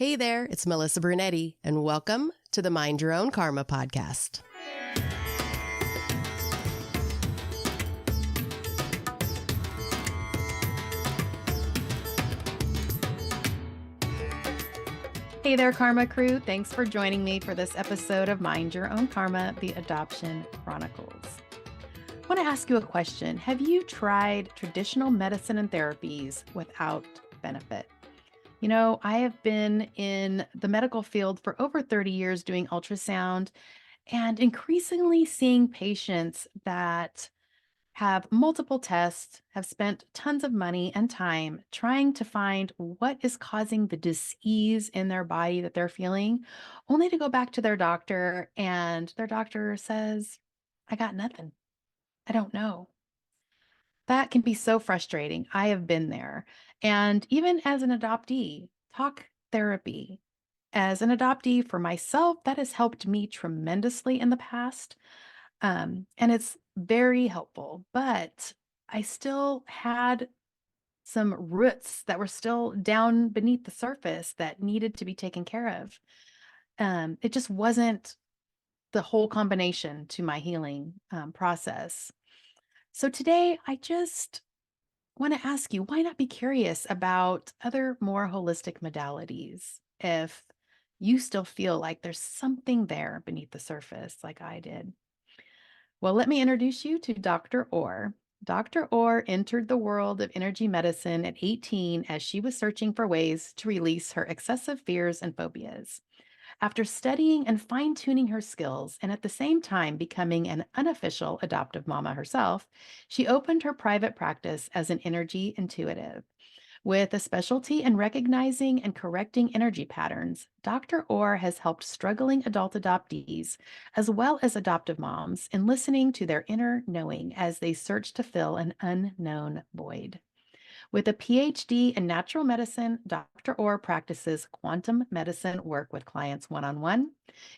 Hey there, it's Melissa Brunetti, and welcome to the Mind Your Own Karma podcast. Hey there, Karma Crew. Thanks for joining me for this episode of Mind Your Own Karma, the Adoption Chronicles. I want to ask you a question. Have you tried traditional medicine and therapies without benefit? You know, I have been in the medical field for over 30 years doing ultrasound and increasingly seeing patients that have multiple tests, have spent tons of money and time trying to find what is causing the dis-ease in their body that they're feeling, only to go back to their doctor and their doctor says, I got nothing. I don't know. That can be so frustrating. I have been there. And even as an adoptee, talk therapy. As an adoptee for myself, that has helped me tremendously in the past. And it's very helpful, but I still had some roots that were still down beneath the surface that needed to be taken care of. It just wasn't the whole combination to my healing process. So today, I just want to ask you, why not be curious about other more holistic modalities if you still feel like there's something there beneath the surface like I did? Well, let me introduce you to Dr. Orr. Dr. Orr entered the world of energy medicine at 18 as she was searching for ways to release her excessive fears and phobias. After studying and fine-tuning her skills and at the same time becoming an unofficial adoptive mama herself, she opened her private practice as an energy intuitive. With a specialty in recognizing and correcting energy patterns, Dr. Orr has helped struggling adult adoptees, as well as adoptive moms, in listening to their inner knowing as they search to fill an unknown void. With a PhD in natural medicine, Dr. Orr practices quantum medicine work with clients one-on-one,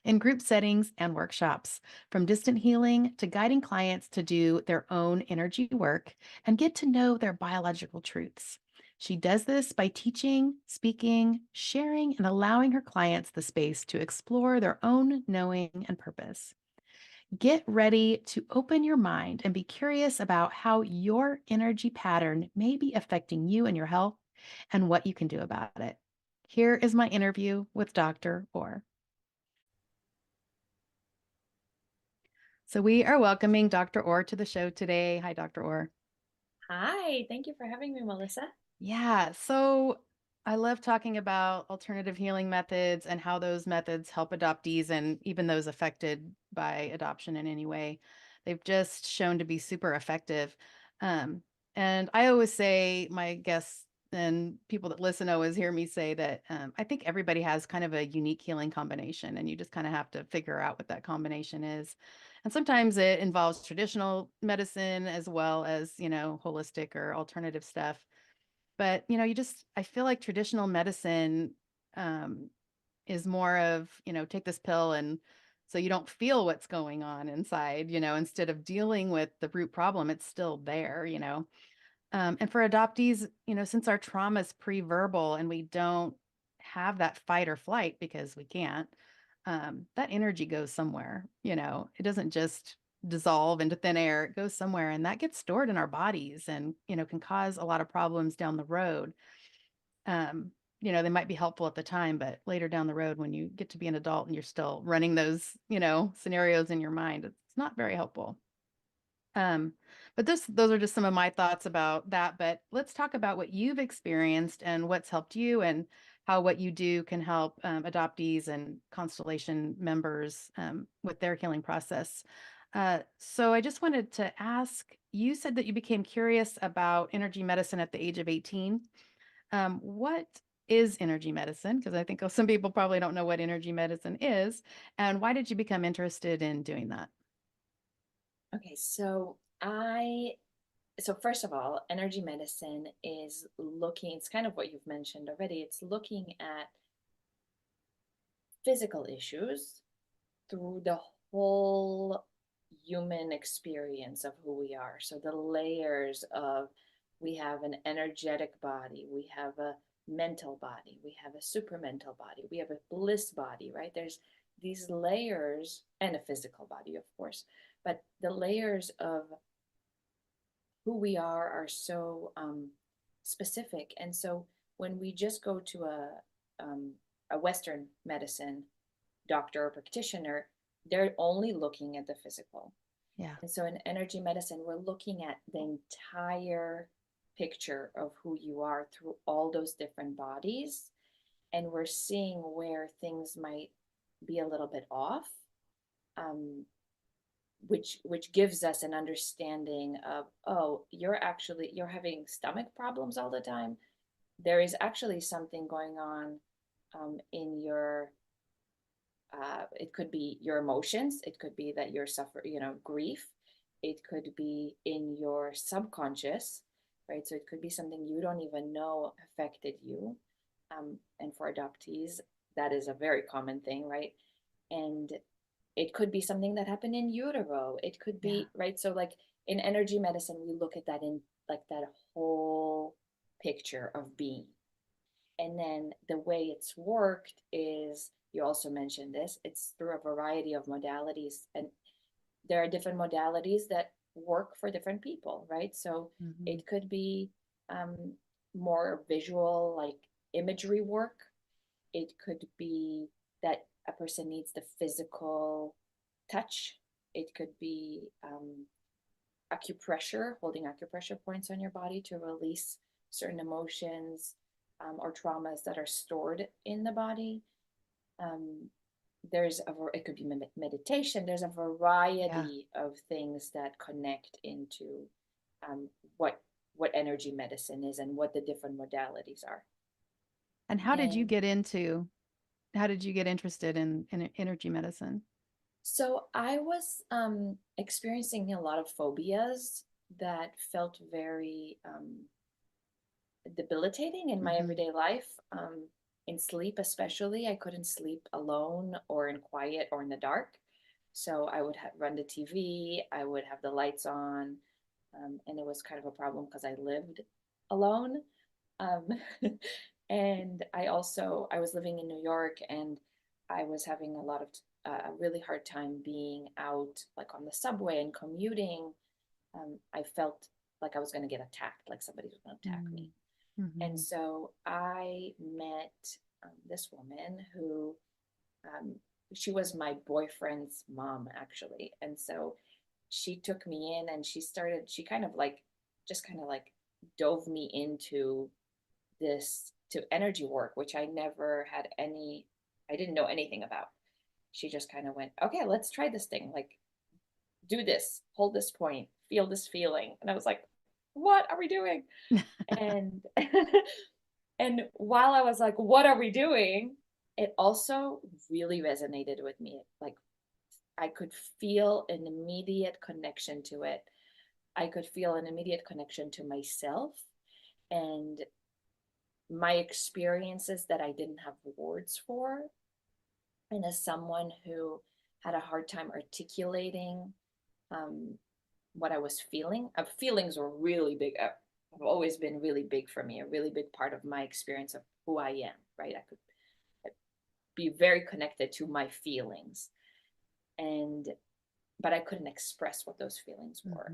in group settings and workshops, from distant healing to guiding clients to do their own energy work and get to know their biological truths. She does this by teaching, speaking, sharing, and allowing her clients the space to explore their own knowing and purpose. Get ready to open your mind and be curious about how your energy pattern may be affecting you and your health and what you can do about it. Here is my interview with Dr. Orr. So we are welcoming Dr. Orr to the show today. Hi, Dr. Orr. Hi, thank you for having me, Melissa. Yeah, so I love talking about alternative healing methods and how those methods help adoptees and even those affected by adoption in any way. They've just shown to be super effective. Um, and I always say, my guests and people that listen always hear me say that I think everybody has kind of a unique healing combination, and you just kind of have to figure out what that combination is. And sometimes it involves traditional medicine as well as, holistic or alternative stuff. But, I feel like traditional medicine is more of, take this pill and so you don't feel what's going on inside, instead of dealing with the root problem, it's still there. And for adoptees, since our trauma is pre-verbal and we don't have that fight or flight because we can't, that energy goes somewhere, it doesn't just dissolve into thin air, it goes somewhere and that gets stored in our bodies and, can cause a lot of problems down the road. Um, they might be helpful at the time, but later down the road, when you get to be an adult and you're still running those, scenarios in your mind, it's not very helpful. But those are just some of my thoughts about that. But let's talk about what you've experienced and what's helped you and how what you do can help adoptees and Constellation members with their healing process. So I just wanted to ask, you said that you became curious about energy medicine at the age of 18. What is energy medicine? Because I think some people probably don't know what energy medicine is. And why did you become interested in doing that? Okay, so first of all, energy medicine is looking, it's kind of what you've mentioned already. It's looking at physical issues through the whole human experience of who we are. So the layers of we have an energetic body, we have a mental body, we have a supramental body, we have a bliss body, right? There's these layers, and a physical body, of course, but the layers of who we are so specific. And so when we just go to a Western medicine doctor or practitioner, they're only looking at the physical. Yeah. And so in energy medicine, we're looking at the entire picture of who you are through all those different bodies. And we're seeing where things might be a little bit off, which gives us an understanding of, oh, you're having stomach problems all the time. There is actually something going on in your it could be your emotions. It could be that you're suffering, grief. It could be in your subconscious, right? So it could be something you don't even know affected you. And for adoptees, that is a very common thing, right? And it could be something that happened in utero. It could be, right? So like in energy medicine, we look at that in like that whole picture of being. And then the way it's worked is, you also mentioned this, it's through a variety of modalities. And there are different modalities that work for different people, right? So it could be more visual, like imagery work. It could be that a person needs the physical touch. It could be acupressure, holding acupressure points on your body to release certain emotions or traumas that are stored in the body. It could be meditation. There's a variety of things that connect into what energy medicine is and what the different modalities are. And how did you get interested in energy medicine? So I was experiencing a lot of phobias that felt very debilitating in my everyday life. In sleep, especially, I couldn't sleep alone or in quiet or in the dark. So I would run the TV, I would have the lights on, and it was kind of a problem because I lived alone. Um, and I was living in New York, and I was having a really hard time being out, like on the subway and commuting. I felt like I was going to get attacked, like somebody was going to attack me. And so I met this woman who, she was my boyfriend's mom, actually. And so she took me in, and she kind of like, just kind of like dove me into to energy work, which I didn't know anything about. She just kind of went, okay, let's try this thing. Like, do this, hold this point, feel this feeling. And I was like, what are we doing? And and while I was like, what are we doing? It also really resonated with me. Like, I could feel an immediate connection to it. I could feel an immediate connection to myself and my experiences that I didn't have words for. And as someone who had a hard time articulating what I was feeling, feelings were really big. Have always been really big for me, a really big part of my experience of who I am, right? I could be very connected to my feelings, but I couldn't express what those feelings were.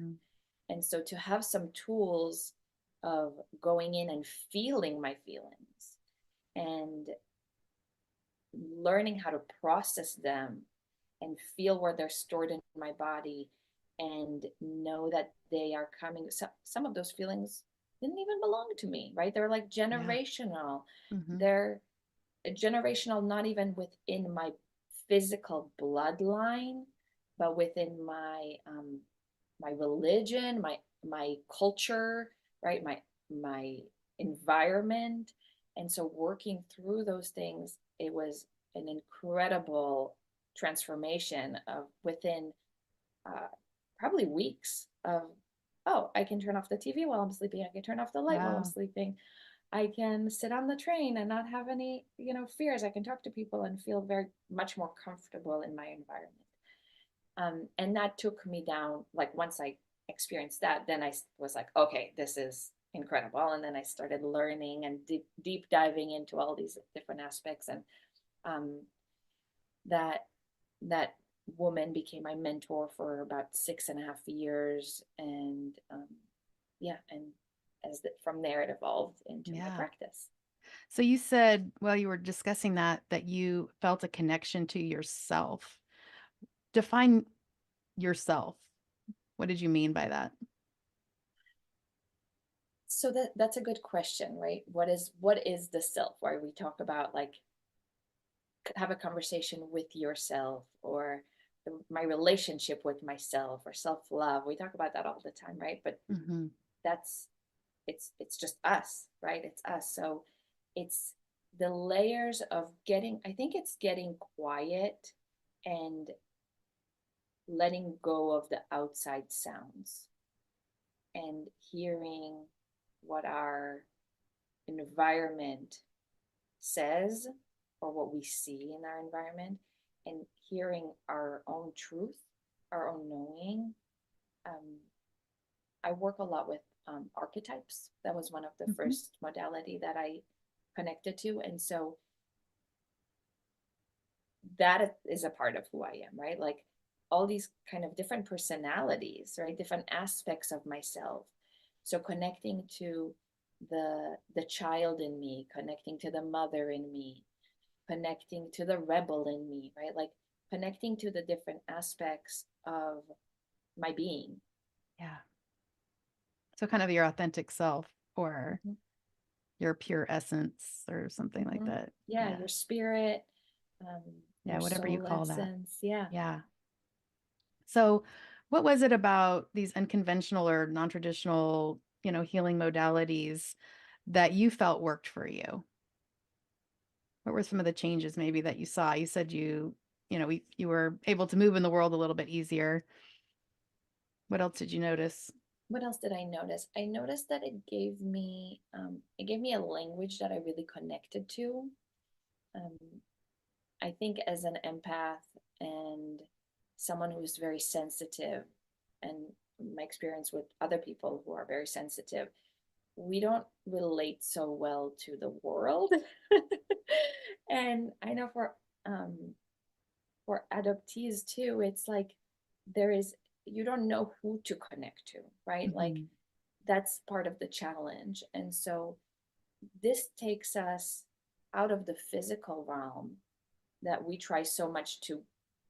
And so to have some tools of going in and feeling my feelings and learning how to process them and feel where they're stored in my body and know that they are coming. Some of those feelings didn't even belong to me, right? They're like generational. They're generational, not even within my physical bloodline, but within my religion, my culture, right? My environment. And so working through those things, it was an incredible transformation of within probably weeks of, oh, I can turn off the TV while I'm sleeping. I can turn off the light while I'm sleeping. I can sit on the train and not have any, fears. I can talk to people and feel very much more comfortable in my environment. And that took me down. Like once I experienced that, then I was like, okay, this is incredible. And then I started learning and deep diving into all these different aspects. And um, that that woman became my mentor for about 6.5 years. And yeah, and from there it evolved into my Yeah. practice. So you said while you were discussing that you felt a connection to yourself. Define yourself. What did you mean by that? So that's a good question, right? What is the self? Where we talk about like have a conversation with yourself, or my relationship with myself, or self-love. We talk about that all the time, right? But Mm-hmm. that's it's just us, right? It's us. So it's the layers of getting, I think it's getting quiet and letting go of the outside sounds and hearing what our environment says, or what we see in our environment, and hearing our own truth, our own knowing. um, I work a lot with archetypes. That was one of the Mm-hmm. first modality that I connected to. And so that is a part of who I am, right? Like all these kind of different personalities, right? Different aspects of myself. So connecting to the child in me, connecting to the mother in me, connecting to the rebel in me, right? Like connecting to the different aspects of my being. Yeah. So kind of your authentic self or Mhm. your pure essence or something like Mhm. that. Yeah, Yeah. your spirit, Yeah. your Whatever you soul call that. essence. Yeah. Yeah. So what was it about these unconventional or non-traditional, healing modalities that you felt worked for you? What were some of the changes maybe that you saw? You said you were able to move in the world a little bit easier. What else did you notice? What else did I notice? I noticed that it gave me a language that I really connected to. Um, I think as an empath and someone who's very sensitive, and my experience with other people who are very sensitive, we don't relate so well to the world. And I know for adoptees too, it's like there is you don't know who to connect to, right? Like Mhm. that's part of the challenge. And so this takes us out of the physical realm that we try so much to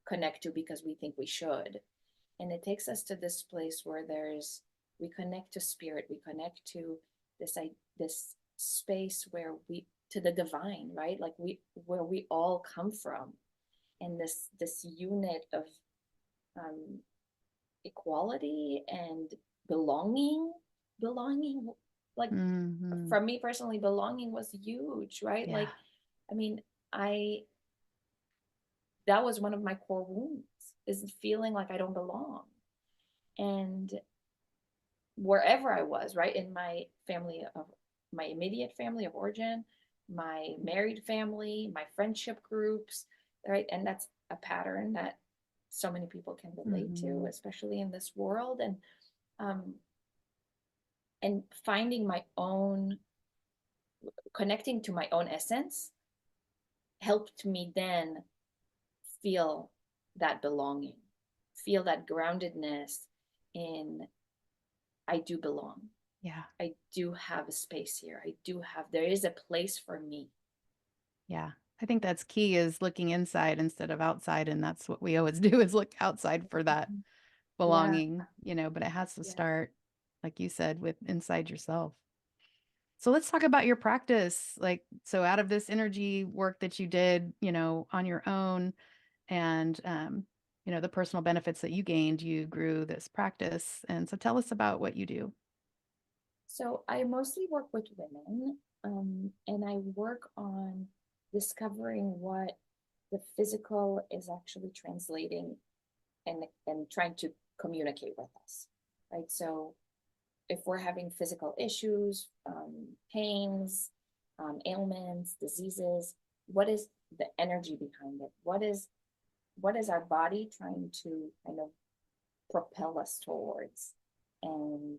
connect to because we think we should. And it takes us to this place where we connect to spirit, we connect to this space where we to the divine, right? Like where we all come from, and this unit of um, equality and belonging. Belonging, like Mhm. for me personally, belonging was huge, right? Yeah. Like, I mean, I that was one of my core wounds, is feeling like I don't belong. And wherever I was, right, in my immediate family of origin, my married family, my friendship groups, right? And that's a pattern that so many people can relate to, Mhm. especially in this world. Um, and finding my own, connecting to my own essence helped me then feel that belonging, feel that groundedness in I do belong. Yeah. I do have a space here. There is a place for me. Yeah. I think that's key is looking inside instead of outside. And that's what we always do is look outside for that Yeah. belonging, but it has to Yeah. start, like you said, with inside yourself. So let's talk about your practice. Like, so out of this energy work that you did, on your own and, the personal benefits that you gained, you grew this practice. And so tell us about what you do. So I mostly work with women, and I work on discovering what the physical is actually translating and trying to communicate with us, right? So if we're having physical issues, pains, ailments, diseases, what is the energy behind it? What is our body trying to kind of propel us towards, and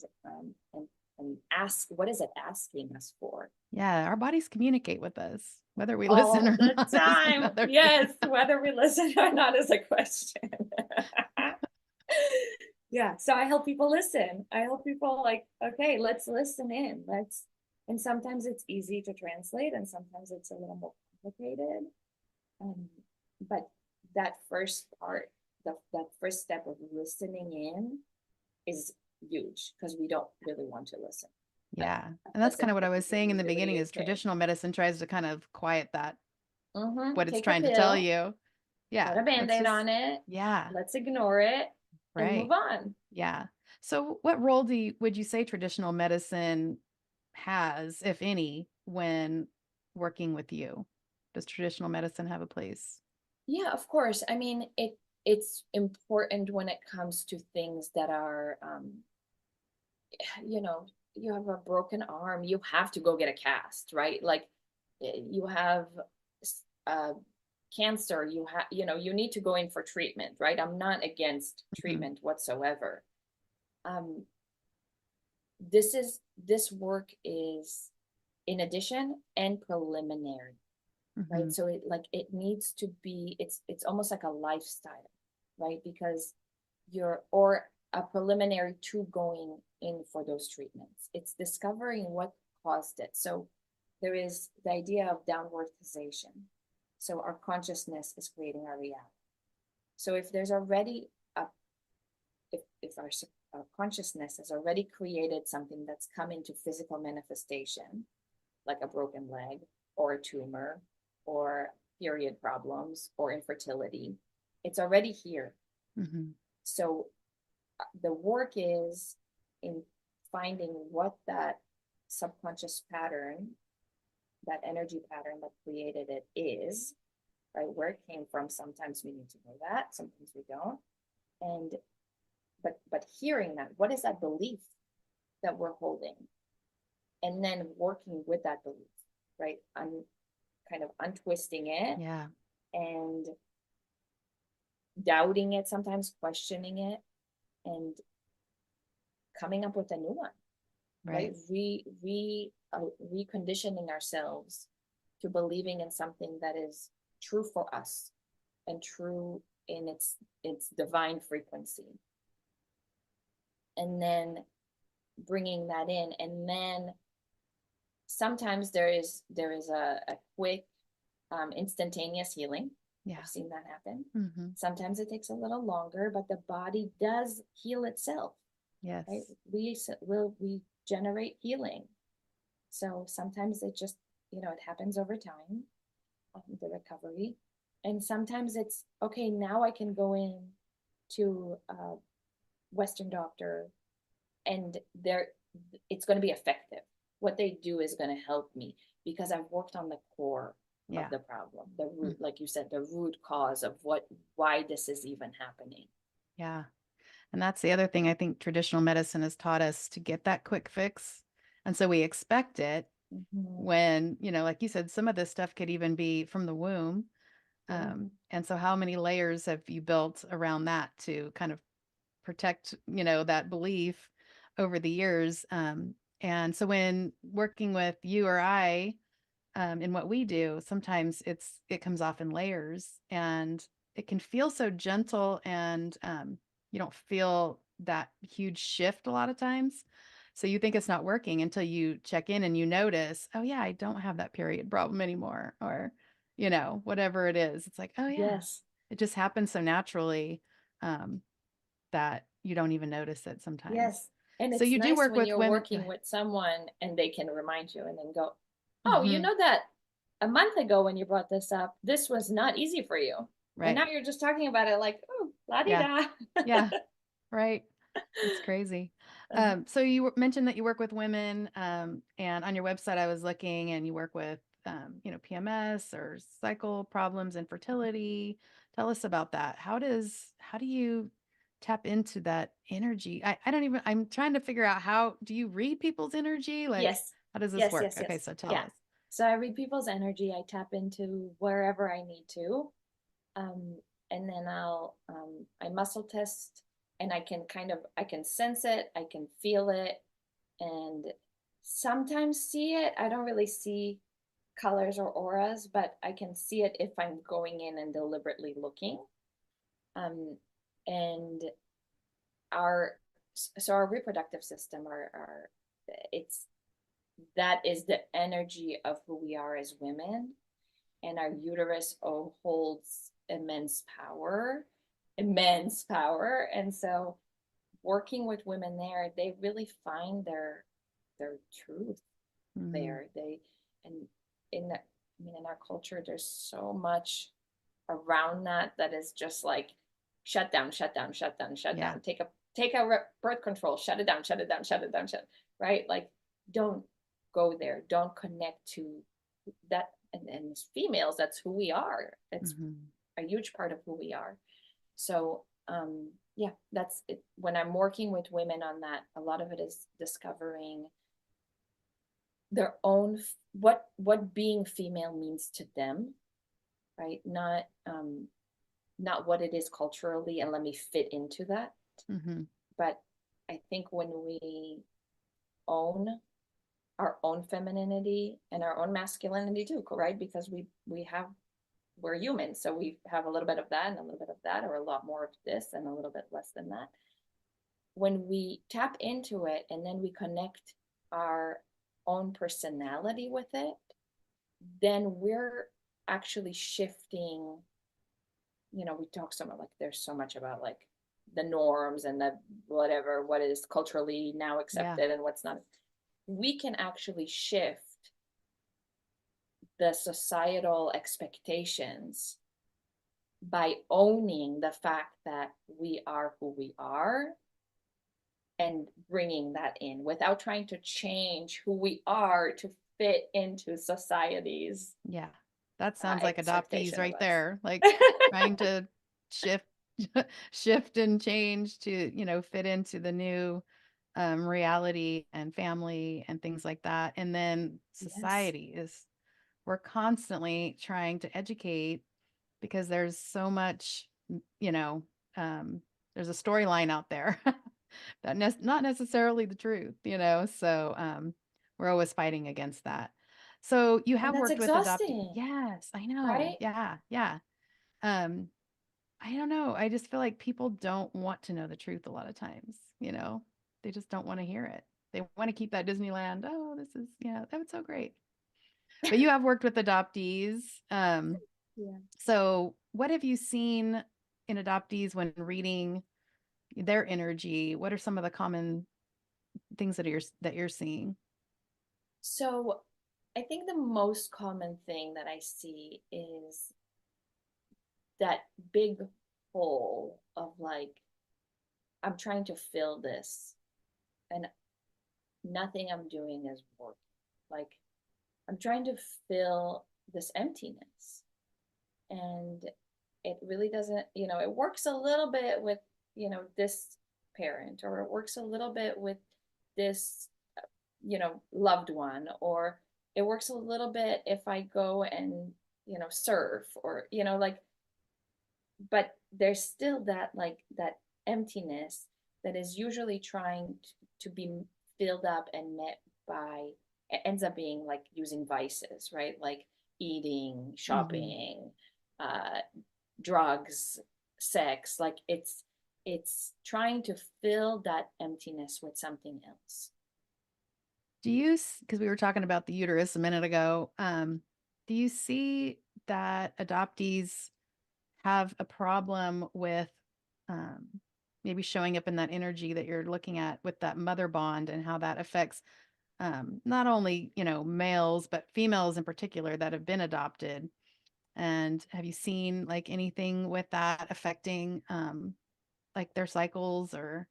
ask, what is it asking us for? Yeah, our bodies communicate with us, whether we listen All or the not is time. another Yes, thing. whether we listen or not is a question. Yeah, so I help people listen. I help people like, okay, let's listen in. And sometimes it's easy to translate and sometimes it's a little more complicated. Um, but that first part, that first step of listening in is huge because we don't really want to listen. Yeah. And that's kind of what I was saying in the Really beginning is is traditional medicine tries to kind of quiet that, what it's Take a trying to tell pill, you. Yeah. put a Let's Band-Aid just, on it, yeah. let's ignore it and Right. move on. Yeah. So what role would you say traditional medicine has, if any, when working with you? Does traditional medicine have a place? Yeah, of course. I mean, it's important when it comes to things that are, you know, you have a broken arm, you have to go get a cast, right? Like you have uh, cancer, you need to go in for treatment, right? I'm not against Mhm. treatment whatsoever. Um, this work is in addition and preliminary, right? Mhm. So it needs to be, it's almost like a lifestyle, right? Because or a preliminary to going in for those treatments. It's discovering what caused it. So there is the idea of downward causation. So our consciousness is creating our reality. So if there's already a, if our consciousness has already created something that's come into physical manifestation, like a broken leg or a tumor or period problems or infertility, it's already here. Mhm. So the work is in finding what that subconscious pattern, that energy pattern that created it is, right? Where it came from. Sometimes we need to know that, sometimes we don't. And but hearing that, what is that belief that we're holding? And then working with that belief, right? Kind of untwisting it Yeah. and doubting it, sometimes questioning it, and coming up with a new one, right? Right. Reconditioning ourselves to believing in something that is true for us and true in its divine frequency, and then bringing that in. And then sometimes there is a quick instantaneous healing. Yeah. I've seen that happen. Mhm. Sometimes it takes a little longer, but the body does heal itself, Yes. right? We generate healing. So sometimes it just, it happens over time, the recovery. And sometimes it's, okay, now I can go in to a Western doctor and it's going to be effective. What they do is going to help me because I've worked on the core Yeah. of the problem, the root, Mm. like you said, the root cause of why this is even happening. Yeah. And that's the other thing I think traditional medicine has taught us, to get that quick fix. And so we expect it when, like you said, some of this stuff could even be from the womb. And so how many layers have you built around that to kind of protect, that belief over the years? And so when working with you or I, in what we do, sometimes it comes off in layers, and it can feel so gentle, and you don't feel that huge shift a lot of times. So you think it's not working until you check in and you notice, oh yeah, I don't have that period problem anymore, or whatever it is. It's like, oh yeah, Yes. it just happens so naturally, um, that you don't even notice it sometimes. Yes. And So it's you do nice work when with you're women. Go working ahead. with someone and they can remind you and then go, oh, you Hmm. know that a month ago when you brought this up, this was not easy for you. And Right. now you're just talking about it like, oh, la di Yeah. da. Yeah. Right. That's crazy. So you mentioned that you work with women, and on your website I was looking, and you work with, PMS or cycle problems, infertility. Tell us about that. How do you tap into that energy? I'm trying to figure out, how do you read people's energy? Like, Yes. how does this Yes, work? yes, Okay, yes. so tell Yeah. us. So I read people's energy. I tap into wherever I need to. Um, and then I muscle test and I can sense it, I can feel it, and sometimes see it. I don't really see colors or auras, but I can see it if I'm going in and deliberately looking. Um, and our our reproductive system, our it's that is the energy of who we are as women, and our uterus holds immense power. And so working with women there, they really find their truth there. They and in the I mean, in our culture, there's so much around that is just like shut down, shut down, shut down, shut Yeah. down. Take a birth control, shut it down, shut it down, shut it down, right? Like, don't go there. Don't connect to that. And as females, that's who we are. It's a huge part of who we are. So yeah, that's it. When I'm working with women on that, a lot of it is discovering their own what being female means to them, right? Not what it is culturally, and let me fit into that. But I think when we own our own femininity and our own masculinity too, right? Because we're human, so we have a little bit of that and a little bit of that, or a lot more of this and a little bit less than that. When we tap into it and then we connect our own personality with it, then we're actually shifting. We talk so much, like there's so much about like the norms and the whatever, what is culturally now accepted and what's not. We can actually shift the societal expectations by owning the fact that we are who we are and bringing that in without trying to change who we are to fit into society's that sounds like adoptees right there, like trying to shift and change to fit into the new reality and family and things like that. And then society is, we're constantly trying to educate because there's so much, there's a storyline out there that not necessarily the truth, so we're always fighting against that. So you have worked with adoptees. Yes, I know. Right? Yeah. I don't know. I just feel like people don't want to know the truth a lot of times, they just don't want to hear it. They want to keep that Disneyland. Oh, this is, that was so great. But you have worked with adoptees. So what have you seen in adoptees when reading their energy? What are some of the common things that you're seeing? So I think the most common thing that I see is that big hole of like, I'm trying to fill this and nothing I'm doing is working. Like, I'm trying to fill this emptiness. And it really doesn't, it works a little bit with, this parent, or it works a little bit with this, loved one, or it works a little bit if I go and, surf, or, like, but there's still that, like, that emptiness that is usually trying to be filled up and met by, it ends up being like using vices, right? Like eating, shopping, drugs, sex. Like it's trying to fill that emptiness with something else. Because we were talking about the uterus a minute ago, do you see that adoptees have a problem with maybe showing up in that energy that you're looking at with that mother bond, and how that affects not only, males, but females in particular that have been adopted? And have you seen like anything with that affecting like their cycles or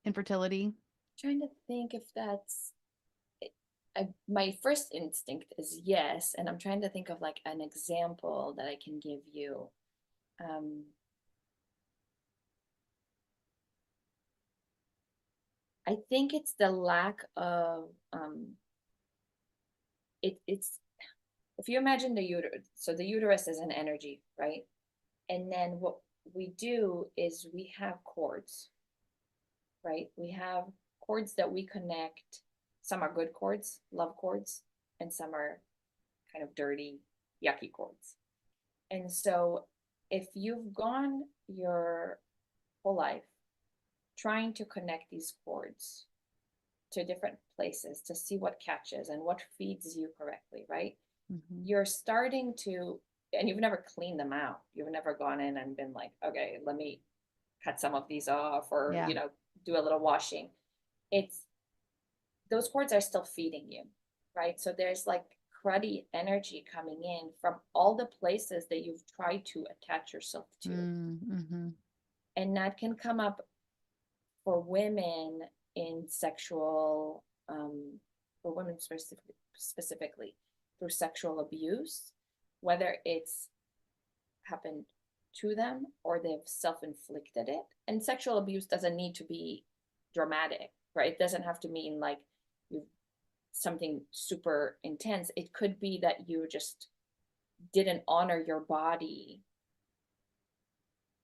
infertility? Trying to think if that's, my first instinct is yes, and I'm trying to think of like an example that I can give you. Um, I think it's the lack of it's if you imagine the uterus, so the uterus is an energy, right? And then what we do is we have cords, right? We have cords that we connect, some are good cords, love cords, and some are kind of dirty, yucky cords. And so if you've gone your whole life trying to connect these cords to different places to see what catches and what feeds you correctly, right? Mm-hmm. You're starting to, and you've never cleaned them out. You've never gone in and been like, okay, let me cut some of these off, or, Yeah. do a little washing. It's, those cords are still feeding you, right? So there's like cruddy energy coming in from all the places that you've tried to attach yourself to. Mm-hmm. And that can come up for women in sexual, for women specifically through sexual abuse, whether it's happened to them or they've self-inflicted it. And sexual abuse doesn't need to be dramatic, right? It doesn't have to mean like you something super intense. It could be that you just didn't honor your body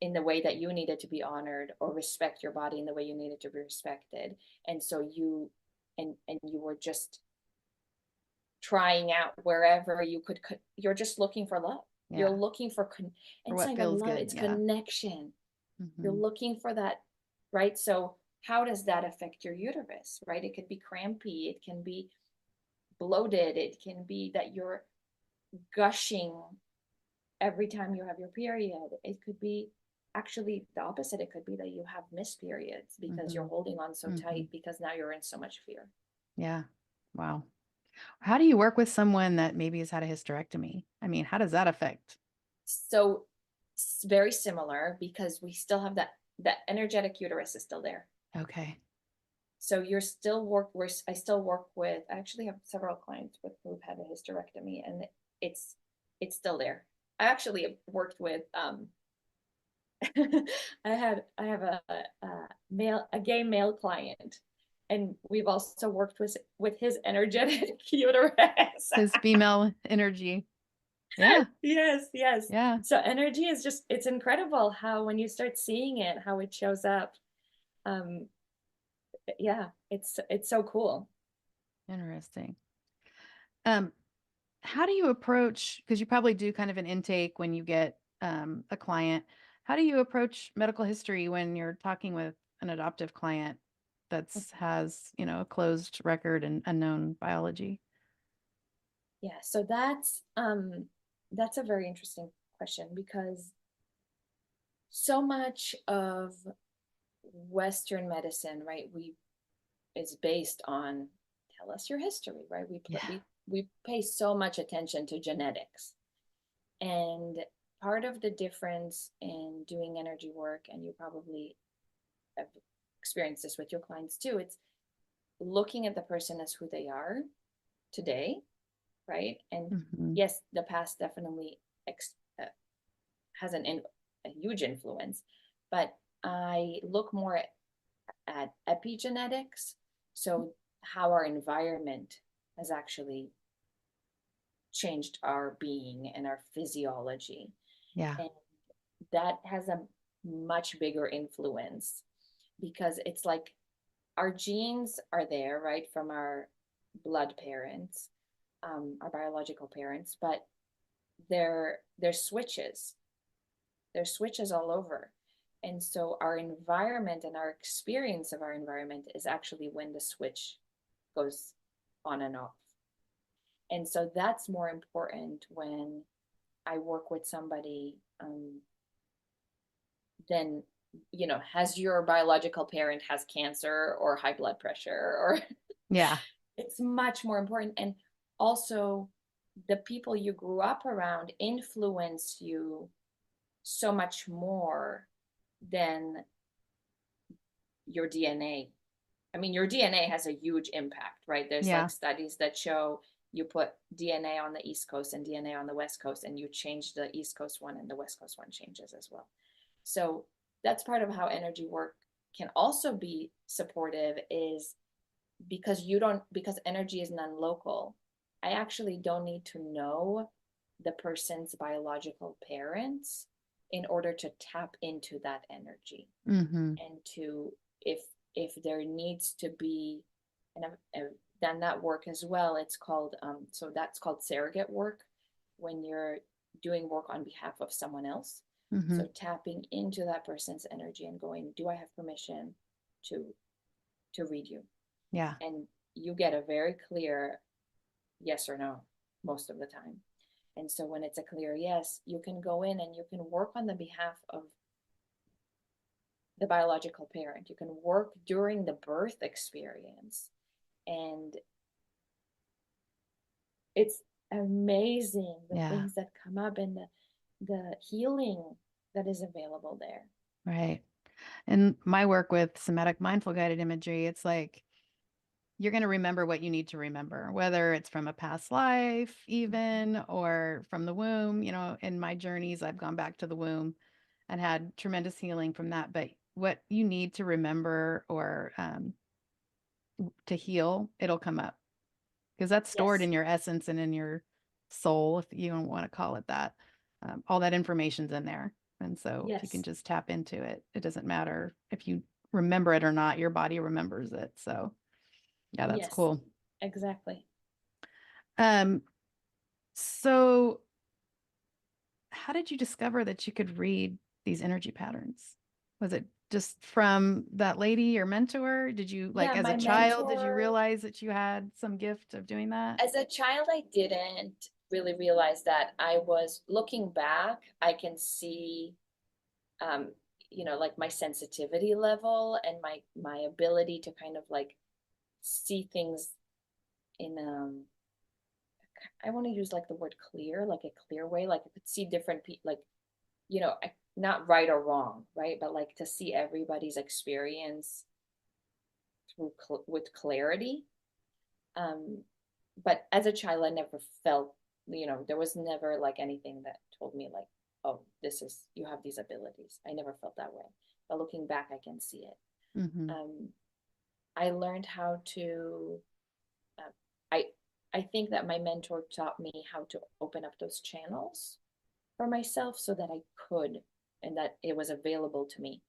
in the way that you needed to be honored, or respect your body in the way you needed to be respected. And so you you were just trying out wherever you could, you're just looking for love. Yeah. You're looking for what not even feels love, good. it's Yeah. connection. Mm-hmm. You're looking for that, right? So how does that affect your uterus, right? It could be crampy, it can be bloated, it can be that you're gushing every time you have your period. It could be actually the opposite. It could be that you have missed periods because you're holding on so tight because now you're in so much fear. Yeah. Wow. How do you work with someone that maybe has had a hysterectomy? I mean, how does that affect? So it's very similar, because we still have that energetic uterus is still there. Okay. So I still work with, I actually have several clients who've had a hysterectomy, and it's still there. I actually have worked with I have a gay male client, and we've also worked with his energetic uterus. His female energy. Yeah. Yes. Yeah. So energy is just, it's incredible how when you start seeing it, how it shows up. Yeah, it's so cool. Interesting. How do you approach, because you probably do kind of an intake when you get a client, how do you approach medical history when you're talking with an adoptive client that's has, a closed record and unknown biology? Yeah, so that's a very interesting question, because so much of Western medicine, right, is based on, tell us your history, right? We pay so much attention to genetics. And part of the difference in doing energy work, and you probably have experienced this with your clients too, it's looking at the person as who they are today, right? And yes, the past definitely has a huge influence, but I look more at epigenetics, so how our environment has actually changed our being and our physiology. Yeah. And that has a much bigger influence, because it's like our genes are there, right, from our blood parents, our biological parents, but they're switches. They're switches all over. And so our environment and our experience of our environment is actually when the switch goes on and off. And so that's more important when I work with somebody than, has your biological parent has cancer or high blood pressure, or Yeah. it's much more important. And also the people you grew up around influence you so much more than your DNA. I mean, your DNA has a huge impact, right? There's like studies that show you put DNA on the East Coast and DNA on the West Coast, and you change the East Coast one and the West Coast one changes as well. So that's part of how energy work can also be supportive, is because energy is non-local. I actually don't need to know the person's biological parents in order to tap into that energy. And to, if if there needs to be, and I've done that work as well. It's called, so that's called surrogate work, when you're doing work on behalf of someone else. Mm-hmm. So tapping into that person's energy and going, do I have permission to read you? Yeah. And you get a very clear yes or no most of the time. And so when it's a clear yes, you can go in and you can work on the behalf of the biological parent. You can work during the birth experience. And it's amazing the things that come up and the healing that is available there. Right. And my work with somatic mindful guided imagery, it's like you're going to remember what you need to remember, whether it's from a past life, even, or from the womb. You know, in my journeys, I've gone back to the womb and had tremendous healing from that. But what you need to remember or to heal, it'll come up because that's stored in your essence and in your soul, if you don't want to call it that. All that information's in there. And so if you can just tap into it, it doesn't matter if you remember it or not, your body remembers it. So yeah, that's cool. Exactly. So how did you discover that you could read these energy patterns? Was it just from that lady or mentor? Did you, like, as a child, did you realize that you had some gift of doing that? As a child, I didn't really realize that. I was looking back, I can see, you know, like my sensitivity level and my ability to kind of like see things in I want to use like the word clear, like a clear way. Like I could see different people, like, you know, not right or wrong, right? But like to see everybody's experience through with clarity. But as a child, I never felt, you know, there was never like anything that told me like, oh, this is, you have these abilities. I never felt that way. But looking back, I can see it. Mm-hmm. I learned how to, I I think that my mentor taught me how to open up those channels for myself so that I could, and that it was available to me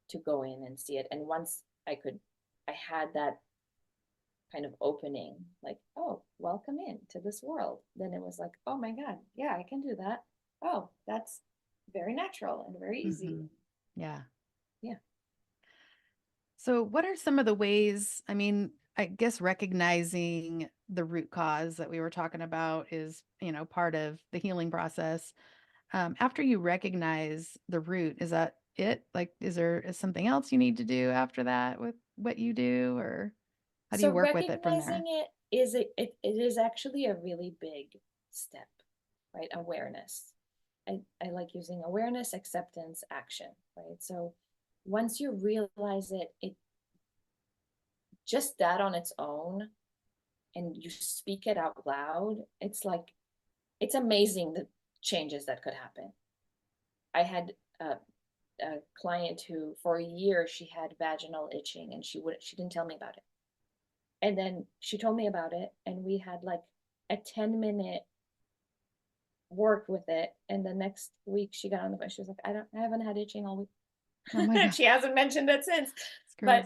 to go in and see it. And once I had that kind of opening, like, oh, welcome in to this world, then it was like, oh my God, yeah, I can do that. Oh, that's very natural and very easy. Mm-hmm. Yeah. Yeah. So what are some of the ways, I mean, I guess recognizing the root cause that we were talking about is, you know, part of the healing process. After you recognize the root, is that it? Like, is something else you need to do after that with what you do, or how do you work with it from there? Recognizing it is it is actually a really big step, right? Awareness. I like using awareness, acceptance, action, right? So once you realize it just that on its own, and you speak it out loud, it's like, it's amazing the changes that could happen. I had a client who for a year she had vaginal itching and she didn't tell me about it. And then she told me about it and we had like a 10-minute work with it. And the next week she got on the phone. She was like, I haven't had itching all week. Oh my God. She hasn't mentioned it since. It's crazy. But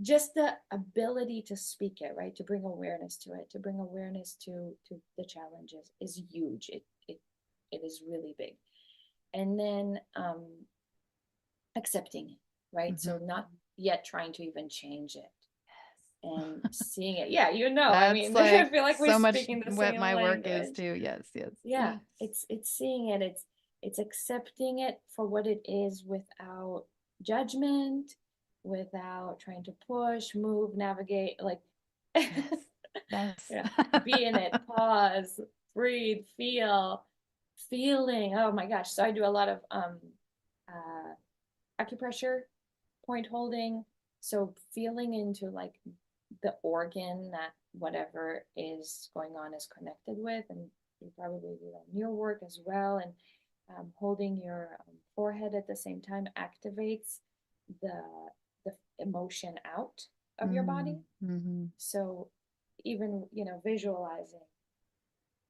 just the ability to speak it, right? To bring awareness to it, to bring awareness to the challenges is huge. It is really big. And then accepting it, right? So not yet trying to even change it and seeing it. Yeah, you know, I mean, like I feel like so we're much speaking the what same my language. work is too. Yes, yes. Yeah, it's seeing it. It's accepting it for what it is without judgment, without trying to push, move, navigate, like Yes. yeah, be in it, pause, breathe, feeling. Oh my gosh. So I do a lot of acupressure, point holding. So feeling into like the organ that whatever is going on is connected with, and you probably do that in your work as well. And holding your forehead at the same time activates the emotion out of your body. Mm-hmm. So even, you know, visualizing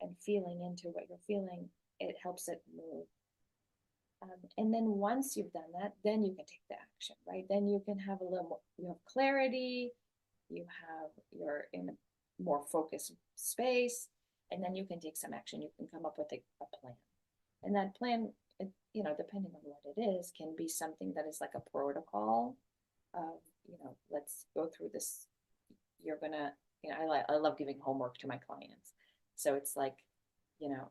and feeling into what you're feeling, it helps it move. And then once you've done that, then you can take the action, right? Then you can have a little more, you have clarity, you're in a more focused space, and then you can take some action. You can come up with a plan. And that plan, depending on what it is, can be something that is like a protocol of, let's go through this. You're gonna, I love giving homework to my clients. So it's like, you know,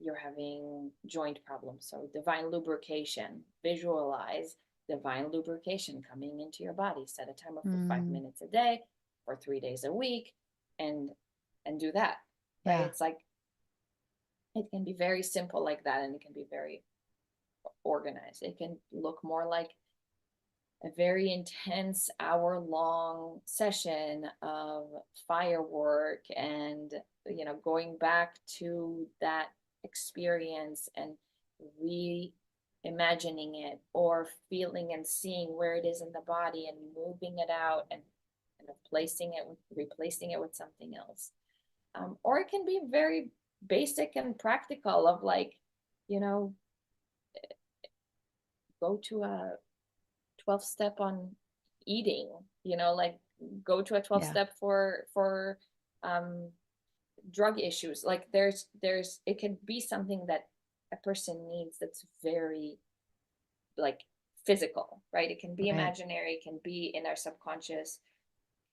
you're having joint problems. So divine lubrication, visualize divine lubrication coming into your body. Set a timer for 5 minutes a day for 3 days a week, and do that. Right? Yeah. It's like it can be very simple like that, and it can be very organized. It can look more like a very intense hour-long session of firework and going back to that experience and reimagining it, or feeling and seeing where it is in the body and moving it out and replacing it with something else. Or it can be very basic and practical of like, go to a 12 step on eating, like go to a 12 step for drug issues. Like there's it can be something that a person needs that's very like physical, right? It can be imaginary, it can be in our subconscious,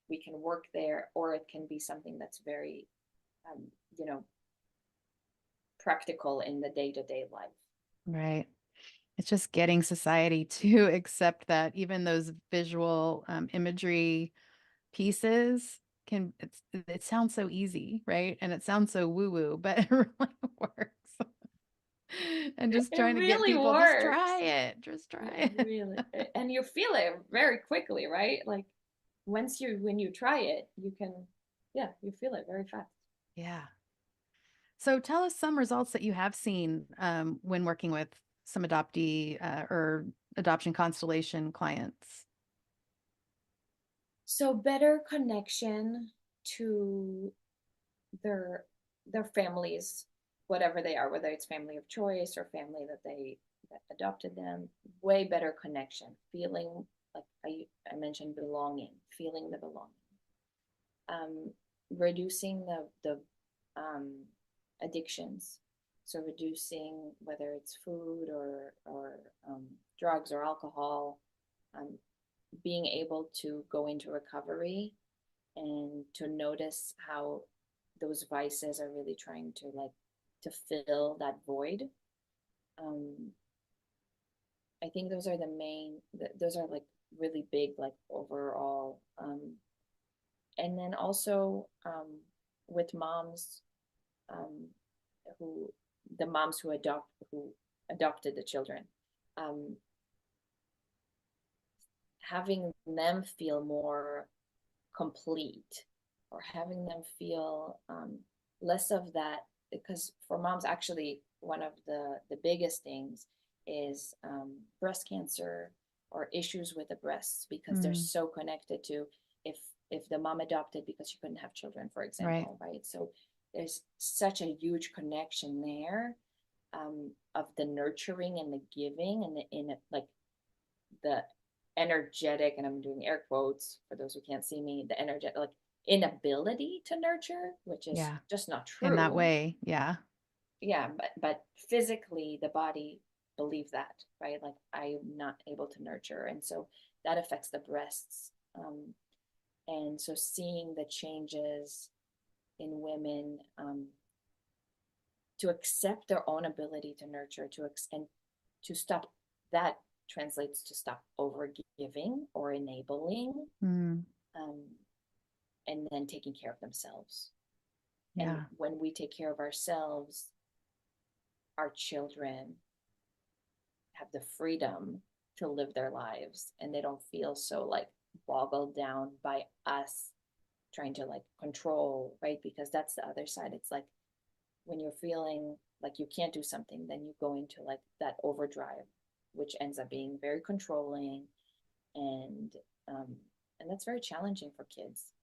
we can work there, or it can be something that's very practical in the day-to-day life. Right. It's just getting society to accept that even those visual imagery pieces it sounds so easy, right? And it sounds so woo-woo, but it really works. And just It trying to get really people, works. just try it. Really, and you feel it very quickly, right? Like when you try it, you feel it very fast. Yeah. So tell us some results that you have seen when working with some adoptee or adoption constellation clients. So better connection to their families, whatever they are, whether it's family of choice or family that adopted them. Way better connection, feeling like I mentioned belonging, feeling the belonging. Reducing the addictions. So reducing whether it's food or drugs or alcohol, um, being able to go into recovery and to notice how those vices are really trying to fill that void. I think those are those are like really big, like overall. And then also with moms, um, who the moms who adopted the children, um, having them feel more complete, or having them feel less of that, because for moms, actually one of the biggest things is breast cancer or issues with the breasts, because they're so connected to if the mom adopted because she couldn't have children, for example, right? So there's such a huge connection there, of the nurturing and the giving and like the energetic, and I'm doing air quotes for those who can't see me, the energetic, like inability to nurture, which is just not true. In that way. Yeah. Yeah. But physically the body believes that, right? Like I'm not able to nurture. And so that affects the breasts. And so seeing the changes in women, to accept their own ability to nurture, and to stop, that translates to stop over giving or enabling, and then taking care of themselves. And when we take care of ourselves, our children have the freedom to live their lives, and they don't feel so like boggled down by us trying to like control, right? Because that's the other side. It's like when you're feeling like you can't do something, then you go into like that overdrive, which ends up being very controlling, and that's very challenging for kids,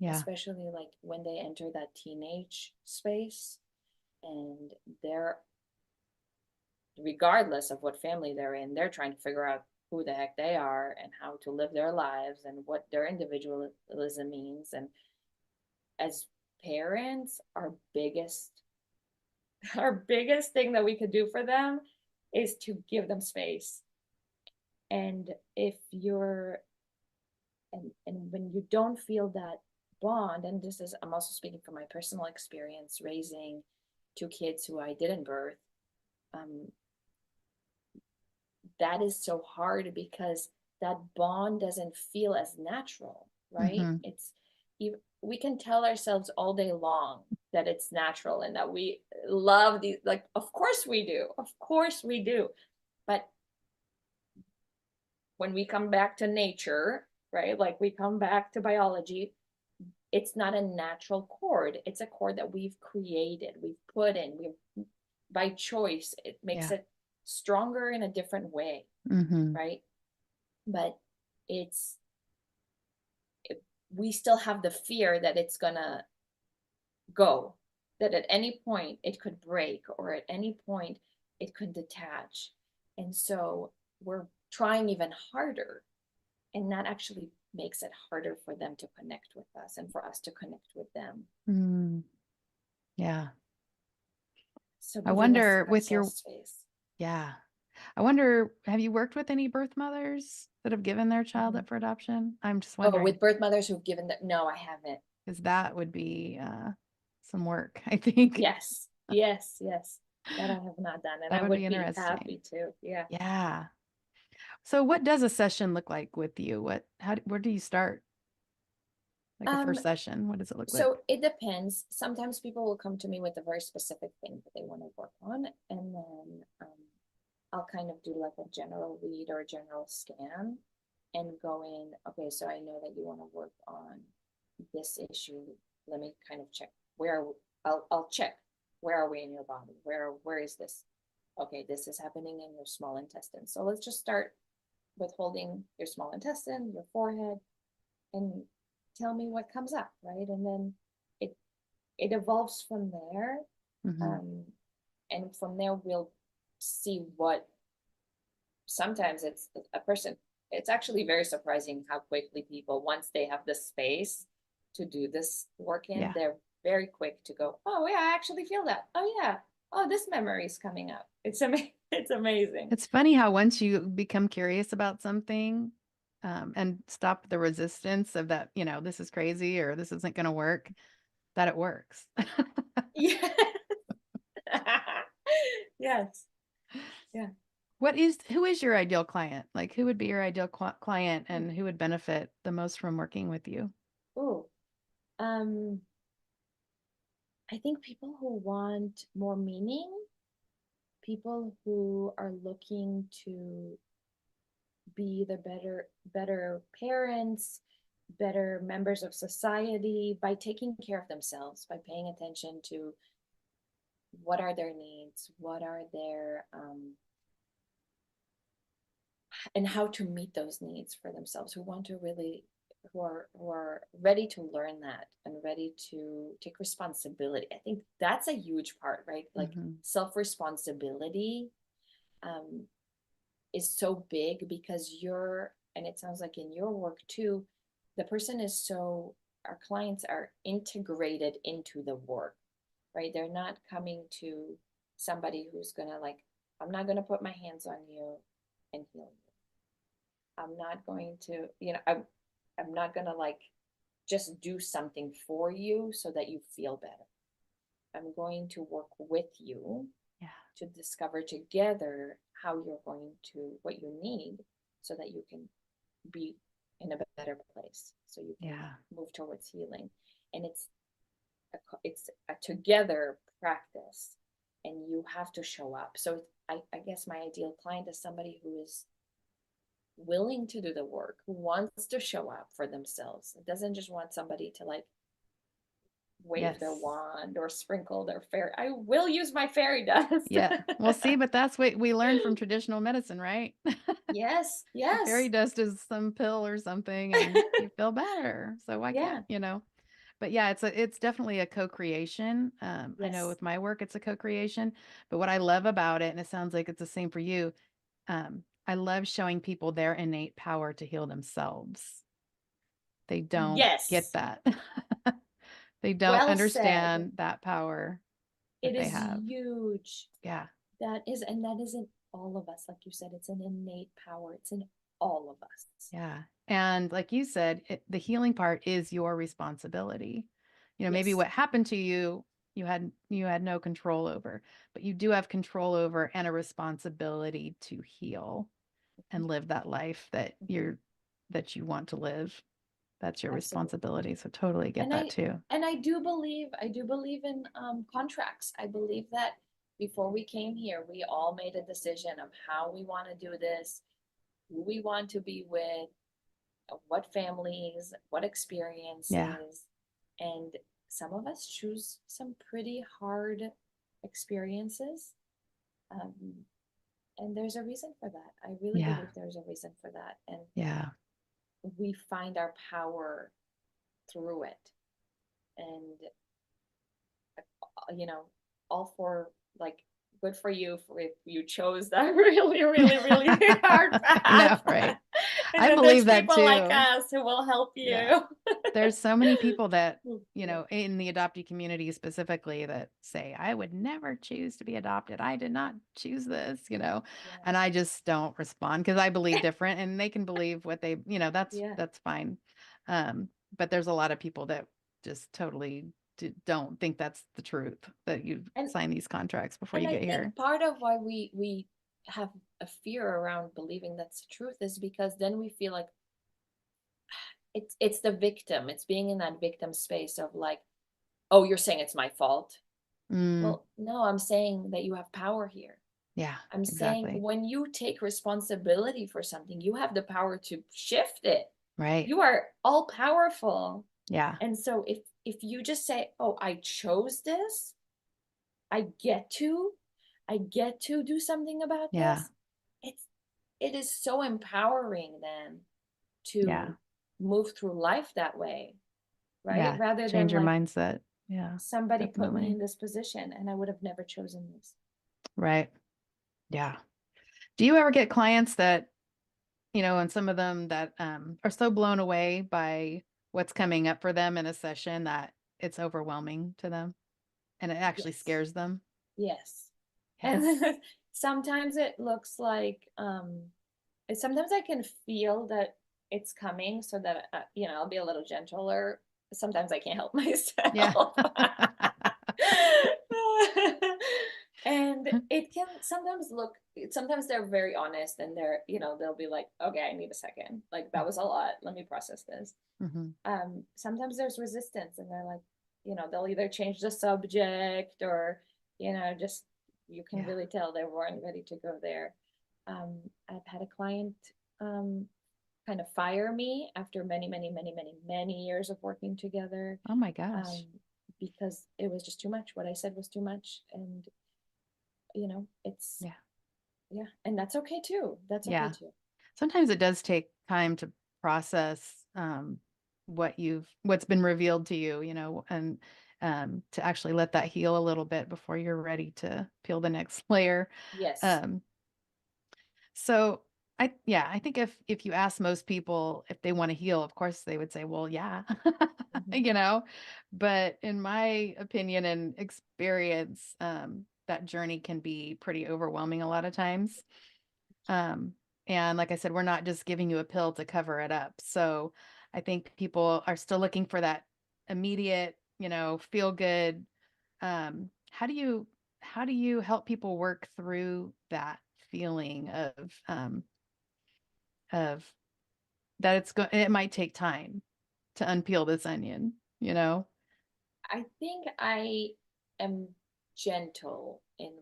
especially like when they enter that teenage space, and they're regardless of what family they're in, they're trying to figure out who the heck they are and how to live their lives and what their individualism means. And as parents, our biggest thing that we could do for them is to give them space. And if you're and when you don't feel that bond, and this is, I'm also speaking from my personal experience raising two kids who I didn't birth, that is so hard because that bond doesn't feel as natural, right? Mm-hmm. It's, we can tell ourselves all day long that it's natural and that we love these, like, of course we do, but when we come back to nature, right, like we come back to biology, it's not a natural cord. It's a cord that we've created, we've put in, we've, by choice. It makes it stronger in a different way, right? But it's, we still have the fear that it's gonna go, that at any point it could break, or at any point it could detach. And so we're trying even harder, and that actually makes it harder for them to connect with us and for us to connect with them. Yeah. So I wonder with your space. Yeah. I wonder, have you worked with any birth mothers that have given their child up for adoption? I'm just wondering. With birth mothers who've given that? No, I haven't. Because that would be some work, I think. Yes. That I have not done, and That I would would be be interesting. happy to. Yeah. Yeah. So what does a session look like with you? Where do you start? Like a first session, what does it look like? So it depends. Sometimes people will come to me with a very specific thing that they want to work on, and then I'll kind of do like a general read or a general scan and go in, okay, so I know that you want to work on this issue. Let me kind of check where, I'll check, where are we in your body? Where is this? Okay, this is happening in your small intestine. So let's just start with holding your small intestine, your forehead, and tell me what comes up, right? And then it evolves from there. And from there we'll see what, sometimes it's a person, it's actually very surprising how quickly people, once they have the space to do this work in, they're very quick to go, oh yeah, I actually feel that. Oh yeah, oh, this memory is coming up. It's amazing. It's funny how once you become curious about something and stop the resistance of that, this is crazy or this isn't going to work, that it works. Yeah. Yes. Yeah. Who is your ideal client? Like, who would be your ideal client and who would benefit the most from working with you? Oh, I think people who want more meaning, people who are looking to be the better parents, better members of society by taking care of themselves, by paying attention to what are their needs, what are their and how to meet those needs for themselves, who want to really, who are ready to learn that and ready to take responsibility. I think that's a huge part, right? Like self-responsibility is so big, because and it sounds like in your work too, the person is so, our clients are integrated into the work, right? They're not coming to somebody who's gonna like, I'm not gonna put my hands on you and heal you. I'm not going to, I'm not gonna like just do something for you so that you feel better. I'm going to work with you to discover together how you're going to, what you need, so that you can be in a better place, so you can move towards healing. And it's a together practice, and you have to show up. So I guess my ideal client is somebody who is willing to do the work, who wants to show up for themselves. It doesn't just want somebody to like wave their wand or sprinkle their fairy. I will use my fairy dust. Yeah. Well, see, but that's what we learned from traditional medicine, right? Yes. Fairy dust is some pill or something and you feel better. So why can't, But yeah, it's definitely a co-creation. I know Yes. with my work, it's a co-creation, but what I love about it, and it sounds like it's the same for you, I love showing people their innate power to heal themselves. They don't get Yes. that. They don't Well said. understand that power that It they is have. huge. Yeah. And that is in all of us. Like you said, it's an innate power. It's in all of us. Yeah. And like you said, the healing part is your responsibility. Maybe Yes. what happened to you, you had no control over, but you do have control over and a responsibility to heal and live that life Mhm. that you want to live. That's your Absolutely. responsibility. So totally get And that too. I do believe in contracts. I believe that before we came here, we all made a decision of how we want to do this, who we want to be with, what families, what Yeah. experiences, and some of us choose some pretty hard experiences. Um, and there's a reason for that. I really Yeah. believe there's a reason for that. And Yeah. we find our power through it. And you know, all for like good for you for if you chose that really, really, really hard I know, path. right? And I then there's believe that people like too. us who will help Yeah. you. There's so many people that, Yeah. in the adoptee community specifically that say, I would never choose to be adopted. I did not choose this. And I just don't respond because I believe different and they can believe what that's Yeah. that's fine. But there's a lot of people that just totally don't think that's the truth, that you And sign these contracts before and you I get think here. part of why we have a fear around believing that's the truth is because then we feel like it's the victim. It's being in that victim space of like, oh, you're saying it's my fault. Mm, Well, no, I'm saying that you have power here. yeah, I'm saying exactly. when you take responsibility for something, you have the power to shift it. Right. You are all powerful. Yeah. And so if you just say, "Oh, I chose this. I get to I get to do something about Yeah. this." It's it is so empowering then Yeah. to move through life that way, right? Yeah. Rather than Change your like mindset. Yeah, somebody put me definitely. in this position and I would have never chosen this. Right. Yeah. Do you ever get clients that, and some of them that are so blown away by what's coming up for them in a session that it's overwhelming to them and it actually Yes. scares them? Yes. Yeah. And sometimes it looks like sometimes I can feel that it's coming so that I'll be a little gentler. Sometimes I can't help Yeah. myself. And it can sometimes they're very honest and they'll be like, okay, I need a second. Like that was a lot. Let me process this. Hmm. Sometimes there's resistance and they're like, they'll either change the subject or, just you can Yeah. really tell they weren't ready to go there. I've had a client um, kind of fire me after many, many, many, many, many years of working together Oh my um, gosh. because it was just too much. What I said was too much. And, it's, Yeah. yeah. And that's okay too. That's okay Yeah. too. Sometimes it does take time to process what's been revealed to you, and to actually let that heal a little bit before you're ready to peel the next layer. Yes. Um, so I think if you ask most people if they want to heal, of course they would say, well, yeah, Hmm. you know, but in my opinion and experience, that journey can be pretty overwhelming a lot of times. Um, and like I said, we're not just giving you a pill to cover it up. So I think people are still looking for that immediate, feel good. How do you help people work through that feeling of that it might take time to unpeel this onion? I think I am gentle in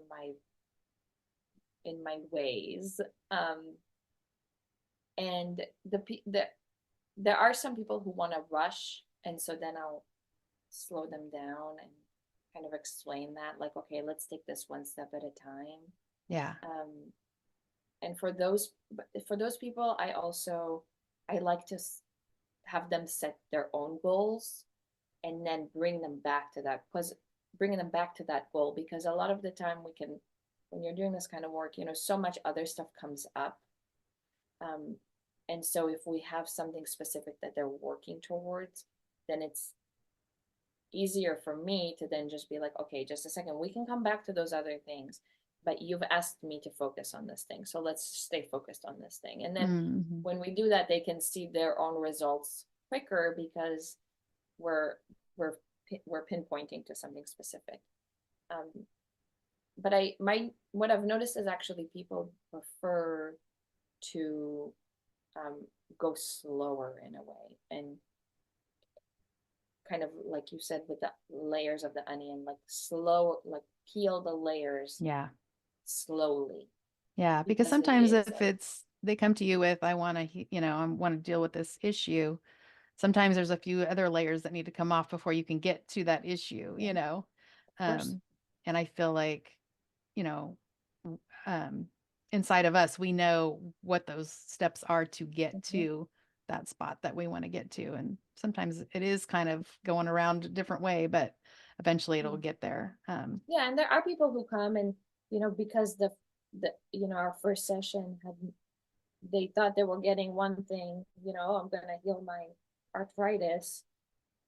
my ways. Um, and there are some people who want to rush, and so then I'll slow them down and kind of explain that, like, okay, let's take this one step at a time. Yeah. Um, and for those people, I like to have them set their own goals and then bring them back to that, goal, because a lot of the time when you're doing this kind of work, so much other stuff comes up. And so if we have something specific that they're working towards, then it's easier for me to then just be like, okay, just a second, we can come back to those other things, but you've asked me to focus on this thing, so let's stay focused on this thing. And then Mm-hmm. when we do that, they can see their own results quicker, because we're we're we're pinpointing to something specific. But what I've noticed is actually people prefer to go slower in a way, and kind of like you said, with the layers of the onion, like slow, like peel the layers Yeah. slowly, Yeah. Because because it sometimes is if they come to you with, I want to deal with this issue. Sometimes there's a few other layers that need to come off before you can get to that issue, yeah, of course. And I feel like, you know, um, inside of us, we know what those steps are to get Mm-hmm. to that spot that we want to get to. And sometimes it is kind of going around a different way, but eventually it'll get there. Yeah, and there are people who come and because our first session had, they thought they were getting one thing, I'm gonna heal my arthritis,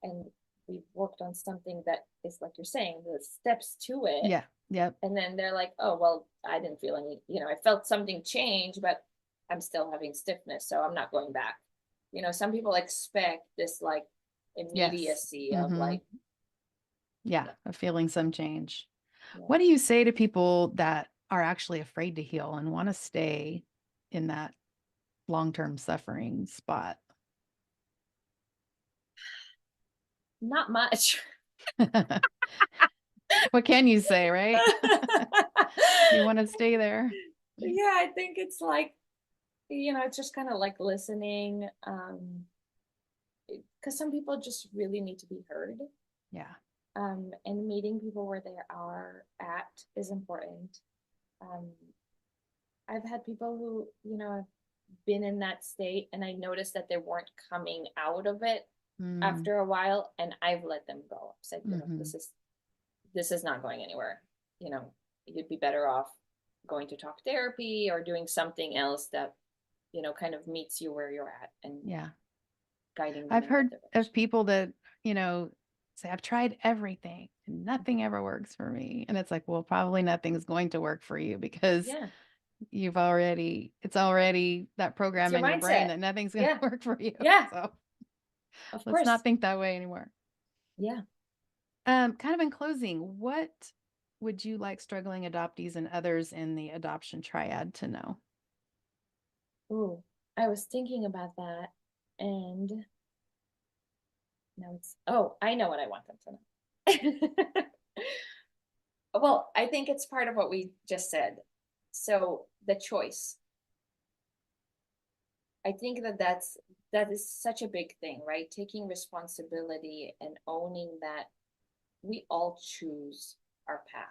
and we worked on something that is, like you're saying, the steps to it. Yeah. Yep. And then they're like, oh, well, I didn't feel any, I felt something change, but I'm still having stiffness, so I'm not going back. Some people expect this like Yes. immediacy of Mm-hmm. like, Yeah. Of feeling some change. yeah. What do you say to people that are actually afraid to heal and want to stay in that long-term suffering spot? Not much. What can you say, right? You want to stay there. Yeah, I think it's like, it's just kind of like listening. Because some people just really need to be heard. Yeah. And meeting people where they are at is important. Um, I've had people who, have been in that state, and I noticed that they weren't coming out of it Mm. after a while, and I've let them go. I've said, Mm-hmm. this is not going anywhere. You'd be better off going to talk therapy or doing something else that, kind of meets you where you're at, and Yeah. guiding them I've in that heard direction. of people that, say, I've tried everything and nothing ever works for me. And it's like, well, probably nothing's going to work for you because Yeah, it's already that it's program your in your brain mindset. that nothing's going to Yeah, work for you. yeah, So of let's not course. think that way anymore. Yeah. Kind of in closing, what would you like struggling adoptees and others in the adoption triad to know? Ooh, I was thinking about that, and now I know what I want them to know. Well, I think it's part of what we just said. So the choice. I think that is such a big thing, right? Taking responsibility and owning that we all choose our path.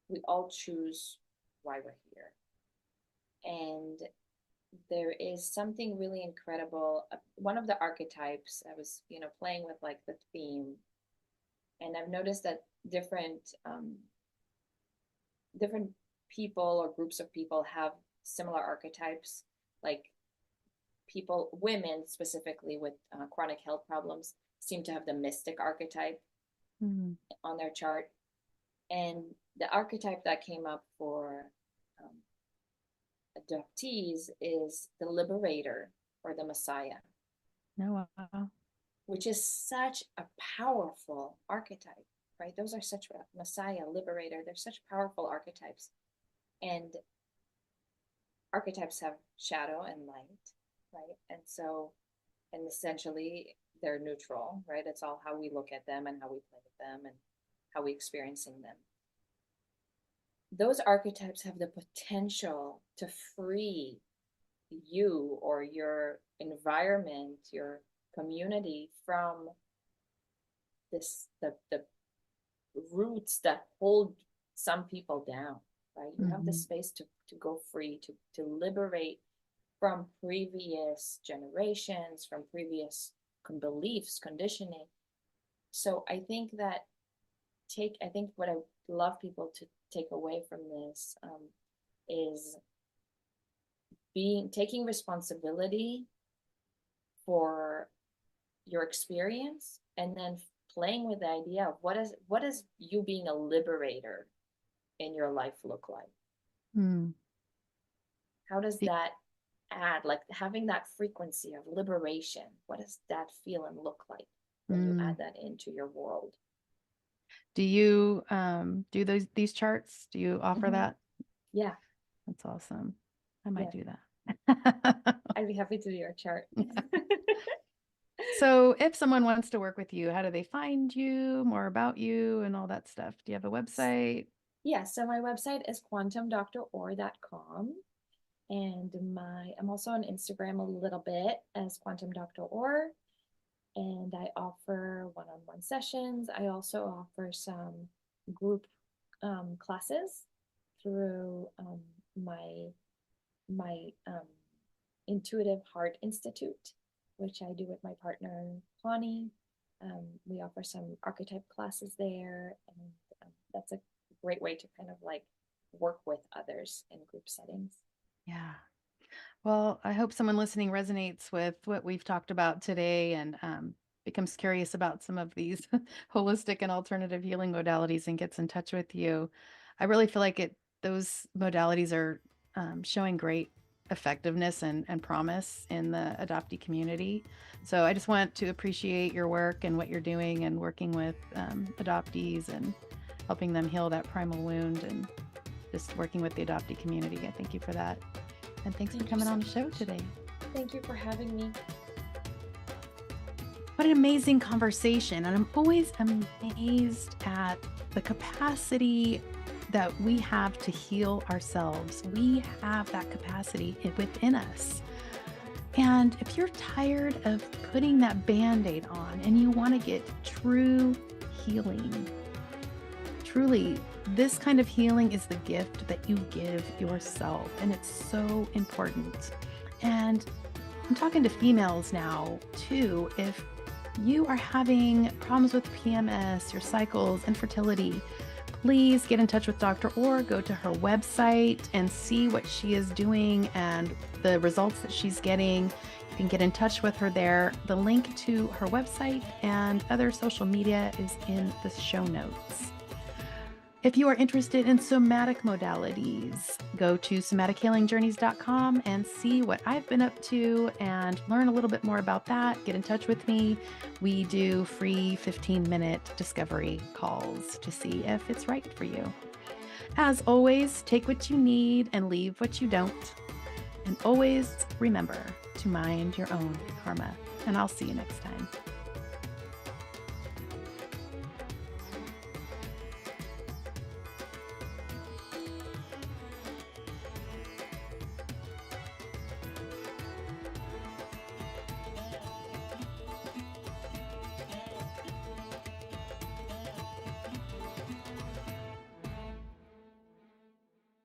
We all choose why we're here. And there is something really incredible. One of the archetypes, I was, playing with like the theme, and I've noticed that different people or groups of people have similar archetypes. Like women specifically with chronic health problems seem to have the mystic archetype Mm-hmm. on their chart. And the archetype that came up for um, adoptees is the liberator or the Messiah, No, wow. which is such a powerful archetype, right? Those are such Messiah, liberator, they're such powerful archetypes. And archetypes have shadow and light, right? And essentially they're neutral, right? It's all how we look at them and how we play with them and how we experiencing them. Those archetypes have the potential to free you or your environment, your community from the roots that hold some people down, right? You have the Mm-hmm. space to go free, to liberate from previous generations, from previous beliefs, conditioning, So I think that I think what I love people to take away from this is taking responsibility for your experience, and then playing with the idea of what is you being a liberator in your life look like. Mm. How does that add, like having that frequency of liberation, what does that feel and look like when you add that into your world? Do you do these charts? Do you offer that? Yeah. That's awesome. I might do that. I'd be happy to do your chart. So if someone wants to work with you, how do they find you, more about you and all that stuff? Do you have a website? Yeah, so my website is quantumdror.com. And I'm also on Instagram a little bit as quantumdror. And I offer one-on-one sessions. I also offer some group classes through my Intuitive Heart Institute, which I do with my partner Connie. We offer some archetype classes there, and that's a great way to kind of like work with others in group settings. Yeah. Well, I hope someone listening resonates with what we've talked about today and becomes curious about some of these holistic and alternative healing modalities and gets in touch with you. I really feel like those modalities are showing great effectiveness and promise in the adoptee community. So I just want to appreciate your work and what you're doing and working with adoptees and helping them heal that primal wound and just working with the adoptee community. I thank you for that. And thanks for coming on the show today. Thank you for having me. What an amazing conversation. And I'm always amazed at the capacity that we have to heal ourselves. We have that capacity within us. And if you're tired of putting that Band-Aid on and you want to get true healing, truly, this kind of healing is the gift that you give yourself, and it's so important. And I'm talking to females now too. If you are having problems with PMS, your cycles, infertility, please get in touch with Dr. Orr, go to her website and see what she is doing and the results that she's getting. You can get in touch with her there. The link to her website and other social media is in the show notes. If you are interested in somatic modalities, go to somatichealingjourneys.com and see what I've been up to and learn a little bit more about that. Get in touch with me. We do free 15-minute discovery calls to see if it's right for you. As always, take what you need and leave what you don't. And always remember to mind your own karma. And I'll see you next time.